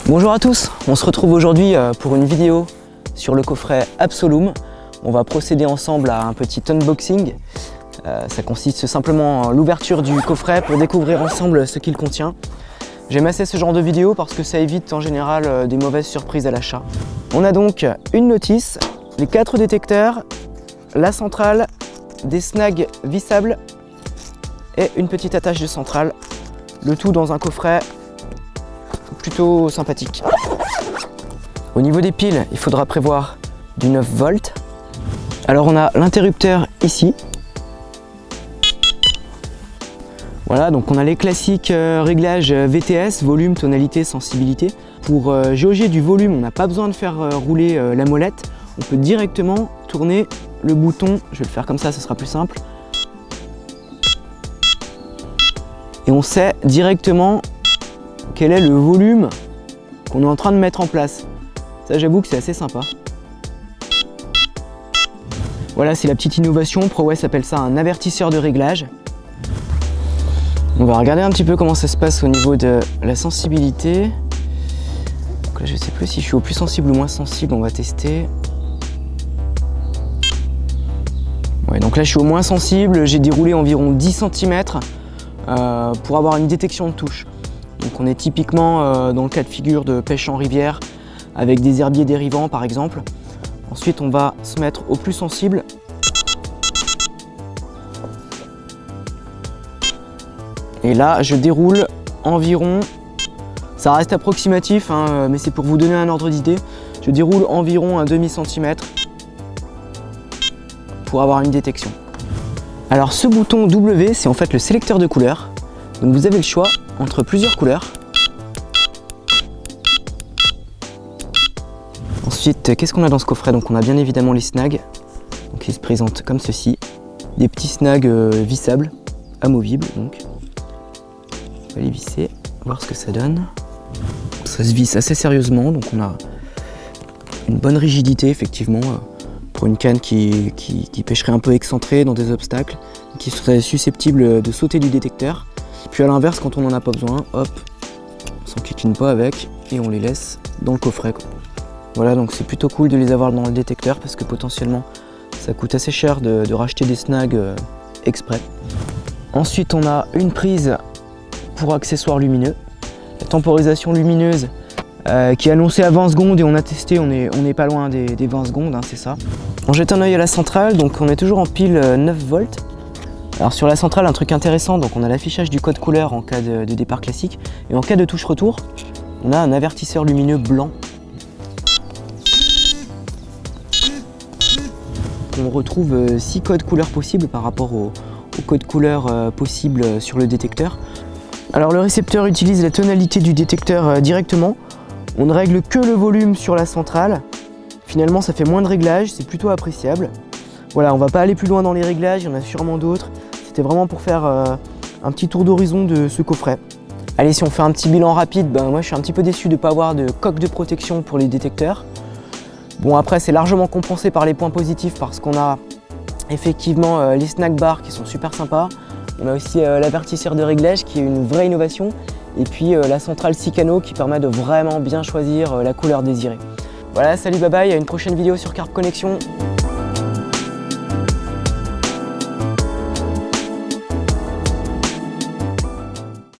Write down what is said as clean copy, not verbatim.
Bonjour à tous, on se retrouve aujourd'hui pour une vidéo sur le coffret Absolum. On va procéder ensemble à un petit unboxing. Ça consiste simplement en l'ouverture du coffret pour découvrir ensemble ce qu'il contient. J'aime assez ce genre de vidéo parce que ça évite en général des mauvaises surprises à l'achat. On a donc une notice, les 4 détecteurs, la centrale, des snags vissables et une petite attache de centrale. Le tout dans un coffret plutôt sympathique. Au niveau des piles, il faudra prévoir du 9 volts. Alors on a l'interrupteur ici. Voilà, donc on a les classiques réglages VTS, volume, tonalité, sensibilité. Pour jauger du volume, on n'a pas besoin de faire rouler la molette. On peut directement tourner le bouton. Je vais le faire comme ça sera plus simple. Et on sait directement quel est le volume qu'on est en train de mettre en place. Ça, j'avoue que c'est assez sympa. Voilà, c'est la petite innovation. ProWest appelle ça un avertisseur de réglage. On va regarder un petit peu comment ça se passe au niveau de la sensibilité. Donc là, je ne sais plus si je suis au plus sensible ou moins sensible. On va tester. Ouais, donc là, je suis au moins sensible. J'ai déroulé environ 10 cm pour avoir une détection de touche. Donc on est typiquement dans le cas de figure de pêche en rivière avec des herbiers dérivants par exemple. Ensuite on va se mettre au plus sensible. Et là je déroule environ, ça reste approximatif hein, mais c'est pour vous donner un ordre d'idée. Je déroule environ un demi-centimètre pour avoir une détection. Alors ce bouton W c'est en fait le sélecteur de couleurs. Donc vous avez le choix entre plusieurs couleurs. Ensuite, qu'est-ce qu'on a dans ce coffret? Donc on a bien évidemment les snags. Donc ils se présentent comme ceci. Des petits snags vissables, amovibles donc. On va les visser, voir ce que ça donne. Ça se visse assez sérieusement, donc on a une bonne rigidité effectivement pour une canne qui pêcherait un peu excentrée dans des obstacles, qui serait susceptible de sauter du détecteur. Puis à l'inverse, quand on n'en a pas besoin, hop, on s'enquiquine pas avec et on les laisse dans le coffret. Voilà, donc c'est plutôt cool de les avoir dans le détecteur parce que potentiellement ça coûte assez cher de racheter des snags exprès. Ensuite, on a une prise pour accessoires lumineux. La temporisation lumineuse qui est annoncée à 20 secondes et on a testé, on n'est pas loin des 20 secondes, hein, c'est ça. On jette un œil à la centrale, donc on est toujours en pile 9 volts. Alors sur la centrale, un truc intéressant, donc on a l'affichage du code couleur en cas de départ classique et en cas de touche retour, on a un avertisseur lumineux blanc. On retrouve 6 codes couleurs possibles par rapport au code couleur possible sur le détecteur. Alors le récepteur utilise la tonalité du détecteur directement. On ne règle que le volume sur la centrale. Finalement ça fait moins de réglages, c'est plutôt appréciable. Voilà, on va pas aller plus loin dans les réglages, il y en a sûrement d'autres. C'était vraiment pour faire un petit tour d'horizon de ce coffret. Allez, si on fait un petit bilan rapide, moi je suis un petit peu déçu de ne pas avoir de coque de protection pour les détecteurs. Bon, après c'est largement compensé par les points positifs parce qu'on a effectivement les snack bars qui sont super sympas. On a aussi l'avertisseur de réglage qui est une vraie innovation. Et puis la centrale 6 canaux qui permet de vraiment bien choisir la couleur désirée. Voilà, salut, bye bye, à une prochaine vidéo sur Carp Connection.